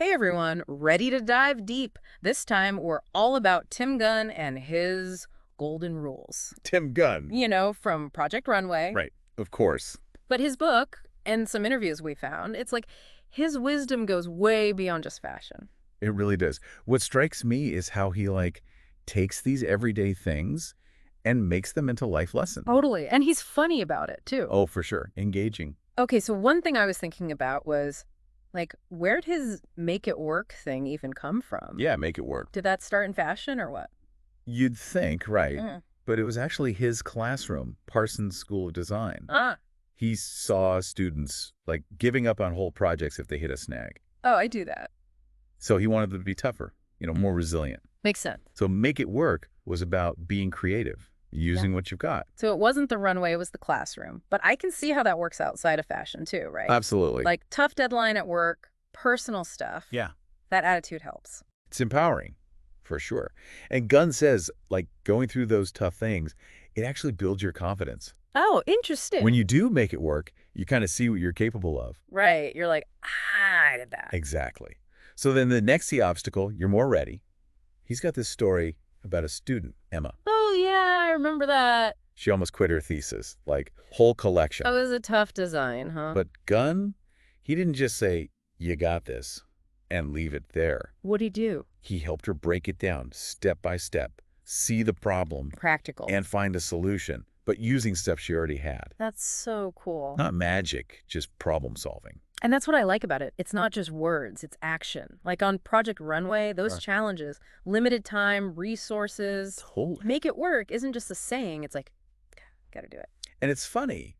Hey everyone, ready to dive deep. This time we're all about Tim Gunn and his golden rules. Tim Gunn. From Project Runway. Right. Of course. But his book and some interviews we found, it's like his wisdom goes way beyond just fashion. It really does. What strikes me is how he takes these everyday things and makes them into life lessons. Totally. And he's funny about it too. Oh, for sure. Engaging. Okay, so one thing I was thinking about was where'd his make it work thing even come from? Yeah, make it work. Did that start in fashion or what? You'd think, right. But it was actually his classroom, Parsons School of Design. He saw students giving up on whole projects if they hit a snag. Oh, I do that. So he wanted them to be tougher, more resilient. Makes sense. So make it work was about being creative, using what you've got. So it wasn't the runway, it was the classroom. But I can see how that works outside of fashion too, right? Absolutely. Like tough deadline at work, personal stuff. Yeah. That attitude helps. It's empowering, for sure. And Gunn says, going through those tough things, it actually builds your confidence. Oh, interesting. When you do make it work, you kind of see what you're capable of. Right. You're like, I did that. Exactly. So then the next obstacle, you're more ready. He's got this story about a student, Emma. Oh, yeah, I remember that. She almost quit her thesis, whole collection. That was a tough design, huh? But Gunn, he didn't just say, you got this, and leave it there. What'd he do? He helped her break it down step by step, see the problem. Practical. And find a solution, but using stuff she already had. That's so cool. Not magic, just problem solving. And that's what I like about it. It's not just words, it's action. Like on Project Runway, those challenges, limited time, resources, Totally. make it work isn't just a saying. It's like, gotta do it. And it's funny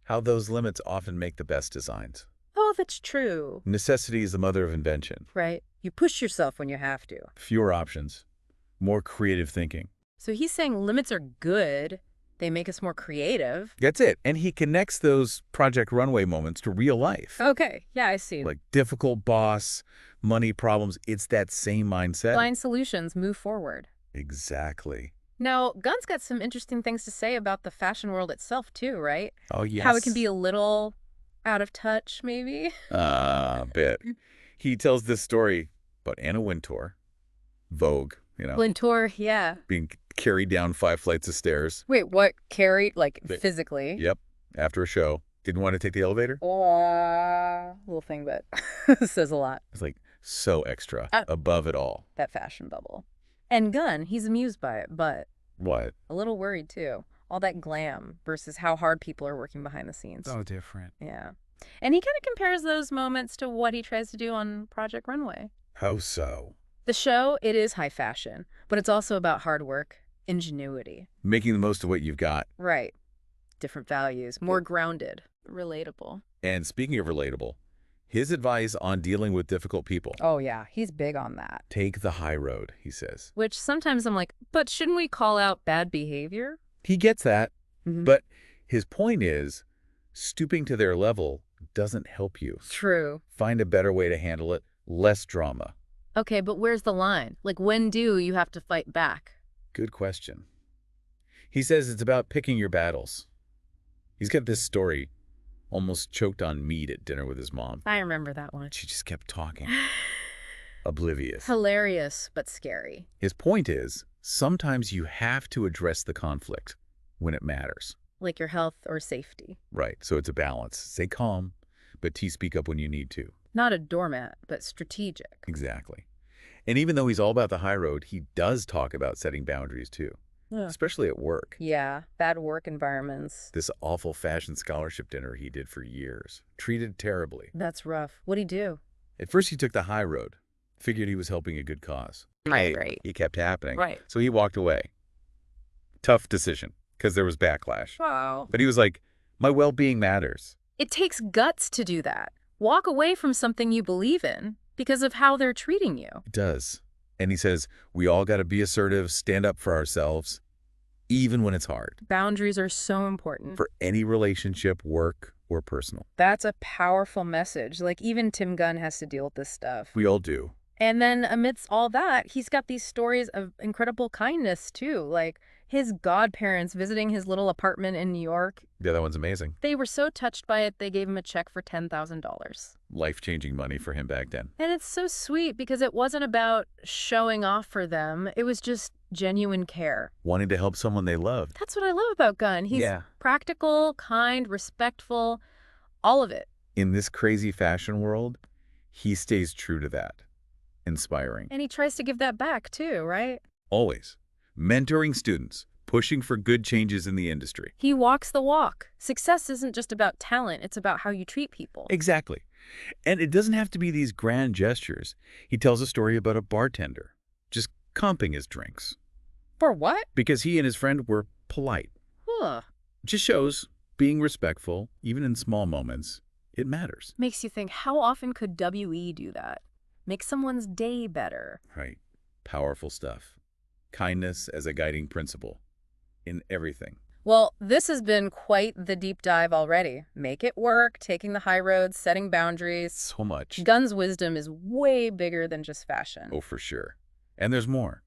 how those limits often make the best designs. Oh, that's true. Necessity is the mother of invention. Right. You push yourself when you have to. Fewer options, more creative thinking. So he's saying limits are good. They make us more creative. That's it. And he connects those Project Runway moments to real life. Okay. Yeah, I see. Like difficult boss, money problems. It's that same mindset. Find solutions, move forward. Exactly. Now, Gunn's got some interesting things to say about the fashion world itself, too, right? Oh, yes. How it can be a little out of touch, maybe? A bit. He tells this story about Anna Wintour, Vogue, Wintour, yeah. being carried down 5 flights of stairs. Wait, what? Carried, physically? Yep. After a show. Didn't want to take the elevator. Little thing, but says a lot. It's so extra, above it all. That fashion bubble. And Gunn, he's amused by it, but What? a little worried, too. All that glam versus how hard people are working behind the scenes. So different. Yeah. And he kind of compares those moments to what he tries to do on Project Runway. How so? The show, it is high fashion, but it's also about hard work, ingenuity. Making the most of what you've got. Right. Different values, more grounded, relatable. And speaking of relatable, his advice on dealing with difficult people. Oh, yeah, he's big on that. Take the high road, he says. Which sometimes I'm like, but shouldn't we call out bad behavior? He gets that, Mm-hmm. but his point is stooping to their level doesn't help you. True. Find a better way to handle it, less drama. Okay, but where's the line? When do you have to fight back? Good question. He says it's about picking your battles. He's got this story, almost choked on meat at dinner with his mom. I remember that one. She just kept talking. Oblivious. Hilarious, but scary. His point is, sometimes you have to address the conflict when it matters. Like your health or safety. Right, so it's a balance. Stay calm, but speak up when you need to. Not a doormat, but strategic. Exactly. And even though he's all about the high road, he does talk about setting boundaries too, especially at work. Yeah, bad work environments. This awful fashion scholarship dinner he did for years. Treated terribly. That's rough. What'd he do? At first he took the high road. Figured he was helping a good cause. Right. It kept happening. Right. So he walked away. Tough decision, because there was backlash. Wow. But he was like, my well-being matters. It takes guts to do that. Walk away from something you believe in because of how they're treating you. It does. And he says, we all got to be assertive, stand up for ourselves, even when it's hard. Boundaries are so important. For any relationship, work, or personal. That's a powerful message. Even Tim Gunn has to deal with this stuff. We all do. And then amidst all that, he's got these stories of incredible kindness, too. Like his godparents visiting his little apartment in New York. Yeah, that one's amazing. They were so touched by it, they gave him a check for $10,000. life-changing money for him back then. And it's so sweet because it wasn't about showing off for them. It was just genuine care. Wanting to help someone they loved. That's what I love about Gunn. He's practical, kind, respectful, all of it. In this crazy fashion world, he stays true to that. Inspiring. And he tries to give that back too, right? Always. Mentoring students, pushing for good changes in the industry. He walks the walk. Success isn't just about talent, it's about how you treat people. Exactly. And it doesn't have to be these grand gestures. He tells a story about a bartender just comping his drinks. For what? Because he and his friend were polite. Huh. Just shows being respectful, even in small moments, it matters. Makes you think, how often could WE do that? Make someone's day better. Right. Powerful stuff. Kindness as a guiding principle in everything. Well, this has been quite the deep dive already. Make it work, taking the high road, setting boundaries. So much. Gunn's wisdom is way bigger than just fashion. Oh, for sure. And there's more.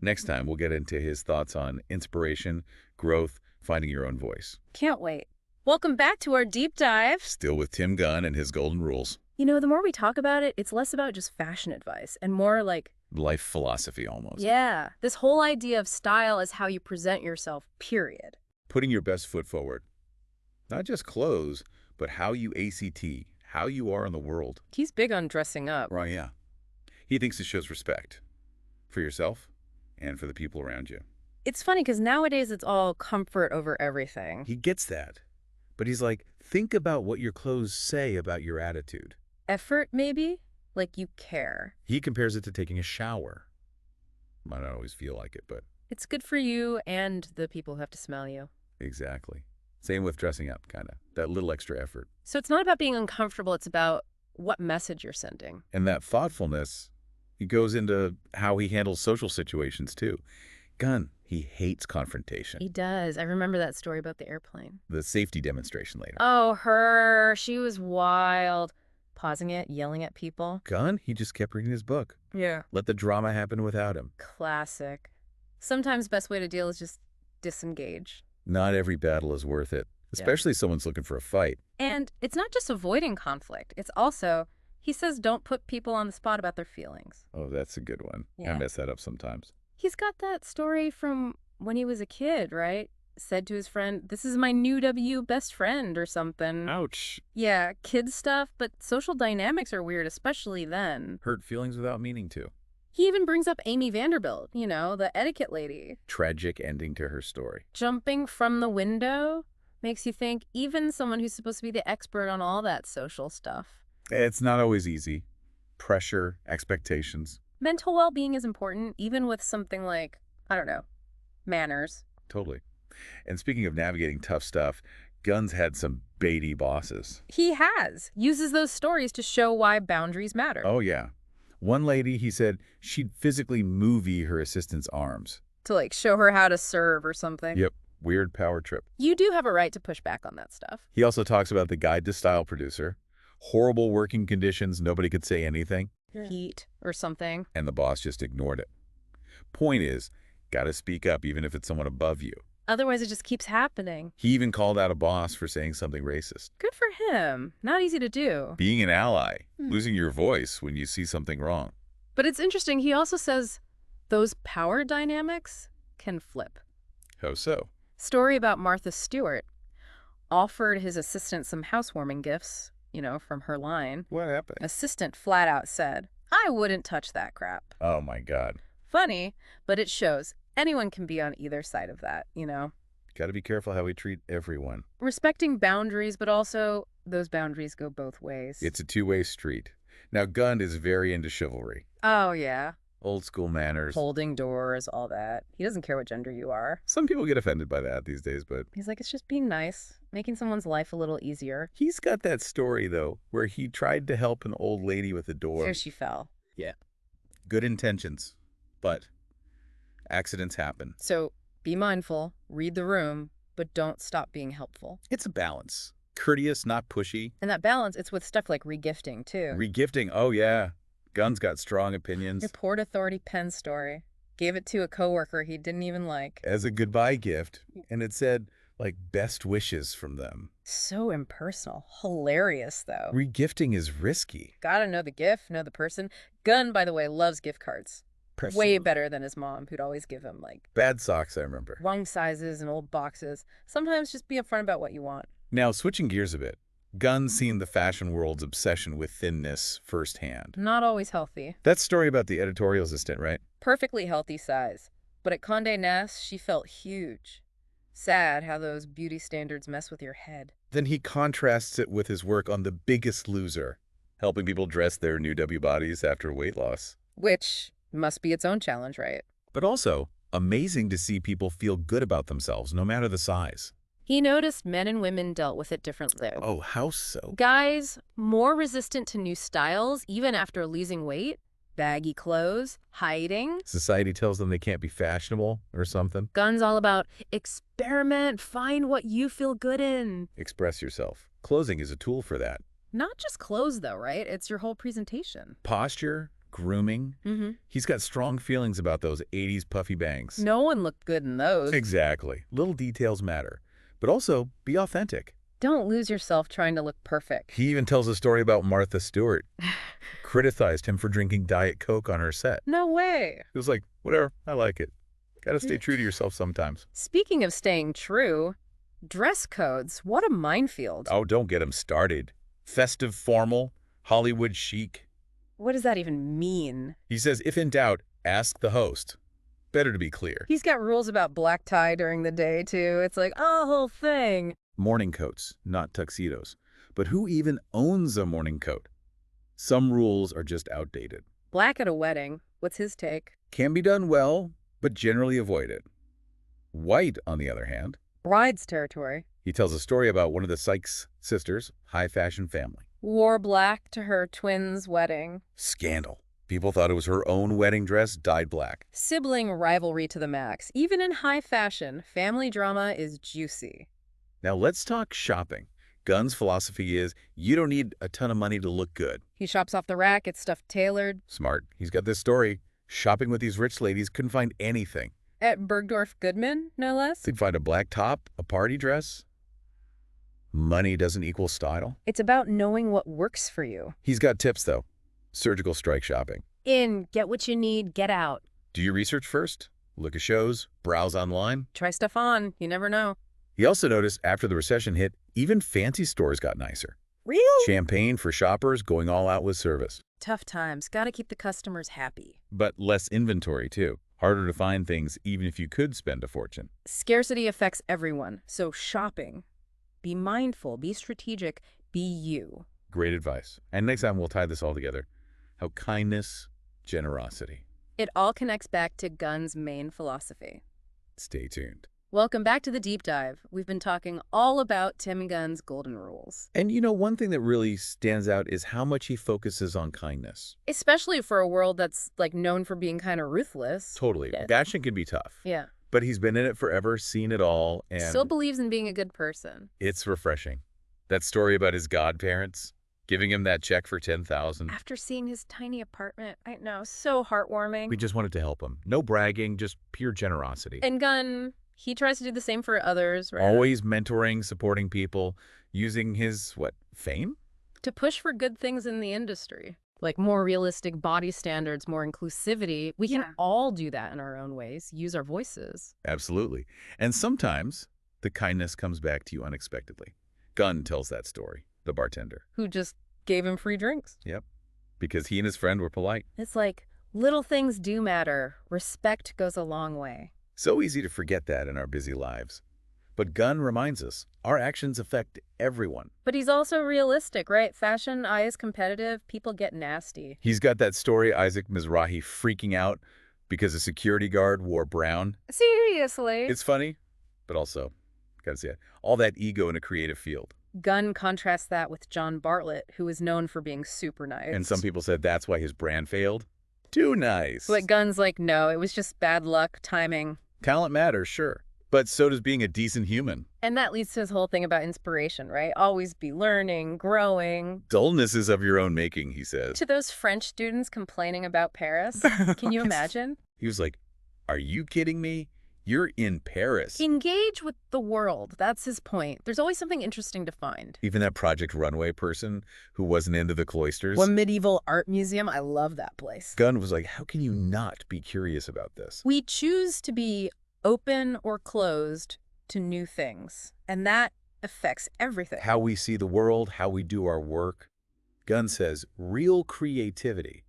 Next time, we'll get into his thoughts on inspiration, growth, finding your own voice. Can't wait. Welcome back to our deep dive. Still with Tim Gunn and his golden rules. You know, the more we talk about it, it's less about just fashion advice and more like Life philosophy, almost. yeah, this whole idea of style is how you present yourself, period. Putting your best foot forward. Not just clothes, but how you ACT, how you are in the world. He's big on dressing up. Right, yeah. He thinks it shows respect for yourself and for the people around you. It's funny because nowadays it's all comfort over everything. He gets that. But he's like, think about what your clothes say about your attitude. Effort, maybe? Like you care. He compares it to taking a shower. Might not always feel like it, but... It's good for you and the people who have to smell you. Exactly. Same with dressing up, kind of. That little extra effort. So it's not about being uncomfortable, it's about what message you're sending. And that thoughtfulness, he goes into how he handles social situations, too. Gunn, he hates confrontation. He does. I remember that story about the airplane. The safety demonstration later. Oh, her. She was wild. Pausing it, yelling at people. Gunn, he just kept reading his book. Yeah. Let the drama happen without him. Classic. Sometimes best way to deal is just disengage. Not every battle is worth it, especially someone's looking for a fight. And it's not just avoiding conflict. It's also, he says, don't put people on the spot about their feelings. Oh, that's a good one. Yeah. I mess that up sometimes. He's got that story from when he was a kid, right? Said to his friend, this is my new best friend or something. Ouch. Yeah, kid stuff, but social dynamics are weird, especially then. Hurt feelings without meaning to. He even brings up Amy Vanderbilt, you know, the etiquette lady. Tragic ending to her story. Jumping from the window makes you think even someone who's supposed to be the expert on all that social stuff. It's not always easy. Pressure, expectations. Mental well-being is important, even with something like, I don't know, manners. Totally. And speaking of navigating tough stuff, Gunn's had some baity bosses. He has. Uses those stories to show why boundaries matter. Oh, yeah. One lady, he said, she'd physically movie her assistant's arms. To, like, show her how to serve or something. Yep. Weird power trip. You do have a right to push back on that stuff. He also talks about the guide to style producer, horrible working conditions, nobody could say anything. Heat or something. And the boss just ignored it. Point is, gotta speak up even if it's someone above you. Otherwise, it just keeps happening. He even called out a boss for saying something racist. Good for him. Not easy to do. Being an ally, losing your voice when you see something wrong. But it's interesting. He also says those power dynamics can flip. How so? Story about Martha Stewart. Offered his assistant some housewarming gifts, you know, from her line. What happened? Assistant flat out said, I wouldn't touch that crap. Oh, my God. Funny, but it shows. Anyone can be on either side of that, you know? Got to be careful how we treat everyone. Respecting boundaries, but also those boundaries go both ways. It's a two-way street. Now, Gunn is very into chivalry. Oh, yeah. Old school manners. Holding doors, all that. He doesn't care what gender you are. Some people get offended by that these days, but... He's like, it's just being nice, making someone's life a little easier. He's got that story, though, where he tried to help an old lady with a door. There she fell. Yeah. Good intentions, but accidents happen. So be mindful, read the room, but don't stop being helpful. It's a balance. Courteous, not pushy. And that balance, it's with stuff like regifting, too. Regifting, oh yeah. Gunn's got strong opinions. Your Port Authority pen story. Gave it to a coworker he didn't even like. As a goodbye gift. And it said, like best wishes from them. So impersonal. Hilarious, though. Regifting is risky. Gotta know the gift, know the person. Gunn, by the way, loves gift cards. Way better than his mom, who'd always give him, like, Bad socks, I remember. wrong sizes and old boxes. Sometimes just be upfront about what you want. Now, switching gears a bit, Gunn's seen the fashion world's obsession with thinness firsthand. Not always healthy. That story about the editorial assistant, right? Perfectly healthy size. But at Condé Nast, she felt huge. Sad how those beauty standards mess with your head. Then he contrasts it with his work on The Biggest Loser, helping people dress their new W bodies after weight loss. Which must be its own challenge, right? But also, amazing to see people feel good about themselves, no matter the size. He noticed men and women dealt with it differently. Oh, how so? Guys, more resistant to new styles, even after losing weight. Baggy clothes, hiding. Society tells them they can't be fashionable or something. Gunn's all about experiment, find what you feel good in. Express yourself. Clothing is a tool for that. Not just clothes, though, right? It's your whole presentation. Posture, grooming. He's got strong feelings about those 80s puffy bangs. No one looked good in those. Exactly. Little details matter. But also, be authentic. Don't lose yourself trying to look perfect. He even tells a story about Martha Stewart. Criticized him for drinking Diet Coke on her set. No way. He was like, whatever, I like it. Gotta stay true to yourself sometimes. Speaking of staying true, dress codes, what a minefield. Oh, don't get him started. Festive formal, Hollywood chic. What does that even mean? He says, if in doubt, ask the host. Better to be clear. He's got rules about black tie during the day, too. It's like a whole thing. Morning coats, not tuxedos. But who even owns a morning coat? Some rules are just outdated. Black at a wedding. What's his take? Can be done well, but generally avoided. White, on the other hand. Bride's territory. He tells a story about one of the Sykes sisters' high-fashion family. Wore black to her twins' wedding. Scandal. People thought it was her own wedding dress dyed black. Sibling rivalry to the max. Even in high fashion, family drama is juicy. Now let's talk shopping. Gunn's philosophy is, you don't need a ton of money to look good. He shops off the rack, gets stuff tailored. Smart. He's got this story. Shopping with these rich ladies couldn't find anything. At Bergdorf Goodman, no less. They'd find a black top, a party dress. Money doesn't equal style. It's about knowing what works for you. He's got tips, though. Surgical strike shopping. In, get what you need, get out. Do your research first. Look at shows, browse online. Try stuff on, you never know. He also noticed after the recession hit, even fancy stores got nicer. Real? Champagne for shoppers, going all out with service. Tough times, gotta keep the customers happy. But less inventory, too. Harder to find things, even if you could spend a fortune. Scarcity affects everyone, so shopping. Be mindful, be strategic, be you. Great advice. And next time we'll tie this all together. How kindness, generosity. It all connects back to Gunn's main philosophy. Stay tuned. Welcome back to the Deep Dive. We've been talking all about Tim Gunn's golden rules. And you know, one thing that really stands out is how much he focuses on kindness. Especially for a world that's like known for being kind of ruthless. Totally. Yeah. Fashion can be tough. Yeah. But he's been in it forever, seen it all, and Still believes in being a good person. it's refreshing. That story about his godparents giving him that check for $10,000. After seeing his tiny apartment, I know, so heartwarming. We just wanted to help him. No bragging, just pure generosity. And Gunn, he tries to do the same for others, right? Always mentoring, supporting people, using his, fame? To push for good things in the industry. Like more realistic body standards, more inclusivity. We can all do that in our own ways, use our voices. Absolutely. And sometimes the kindness comes back to you unexpectedly. Gunn tells that story, the bartender. Who just gave him free drinks. Yep. Because he and his friend were polite. It's like, little things do matter. Respect goes a long way. So easy to forget that in our busy lives. But Gunn reminds us, our actions affect everyone. But he's also realistic, right? Fashion is competitive. People get nasty. He's got that story, Isaac Mizrahi freaking out because a security guard wore brown. Seriously? It's funny, but also, gotta say it, all that ego in a creative field. Gunn contrasts that with John Bartlett, who is known for being super nice. And some people said that's why his brand failed. Too nice. But Gunn's like, no, it was just bad luck, timing. Talent matters, sure. But so does being a decent human. And that leads to his whole thing about inspiration, right? Always be learning, growing. Dullness is of your own making, he says. To those French students complaining about Paris, can you imagine? He was like, are you kidding me? You're in Paris. Engage with the world. That's his point. There's always something interesting to find. Even that Project Runway person who wasn't into the cloisters. One medieval art museum. I love that place. Gunn was like, how can you not be curious about this? We choose to be open or closed to new things, and that affects everything. How we see the world, how we do our work. Gunn says real creativity,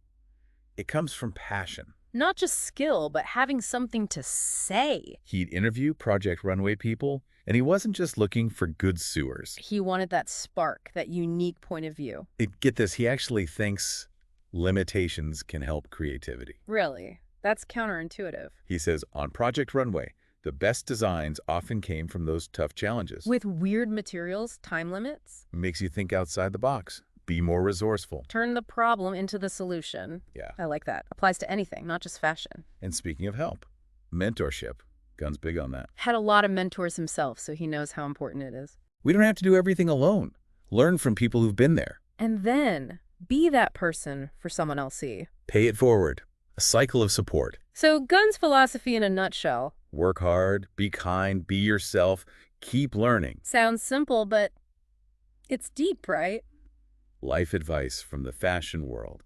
it comes from passion. Not just skill, but having something to say. He'd interview Project Runway people, and he wasn't just looking for good sewers. He wanted that spark, that unique point of view. Get this, he actually thinks limitations can help creativity. Really? That's counterintuitive. He says, on Project Runway, the best designs often came from those tough challenges. With weird materials, time limits? Makes you think outside the box. Be more resourceful. Turn the problem into the solution. Yeah. I like that. Applies to anything, not just fashion. And speaking of help, mentorship. Gunn's big on that. Had a lot of mentors himself, so he knows how important it is. We don't have to do everything alone. Learn from people who've been there. And then be that person for someone else see. Pay it forward. A cycle of support. So Gunn's philosophy in a nutshell. Work hard, be kind, be yourself, keep learning. Sounds simple, but it's deep, right? Life advice from the fashion world.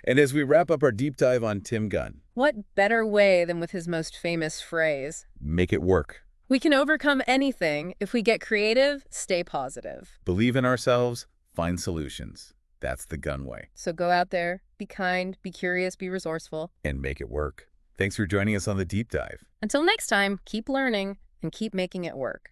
And as we wrap up our deep dive on Tim Gunn, What better way than with his most famous phrase? make it work. We can overcome anything if we get creative, stay positive. Believe in ourselves, find solutions. That's the Gunn way. So go out there, be kind, be curious, be resourceful. And make it work. Thanks for joining us on the deep dive. Until next time, keep learning and keep making it work.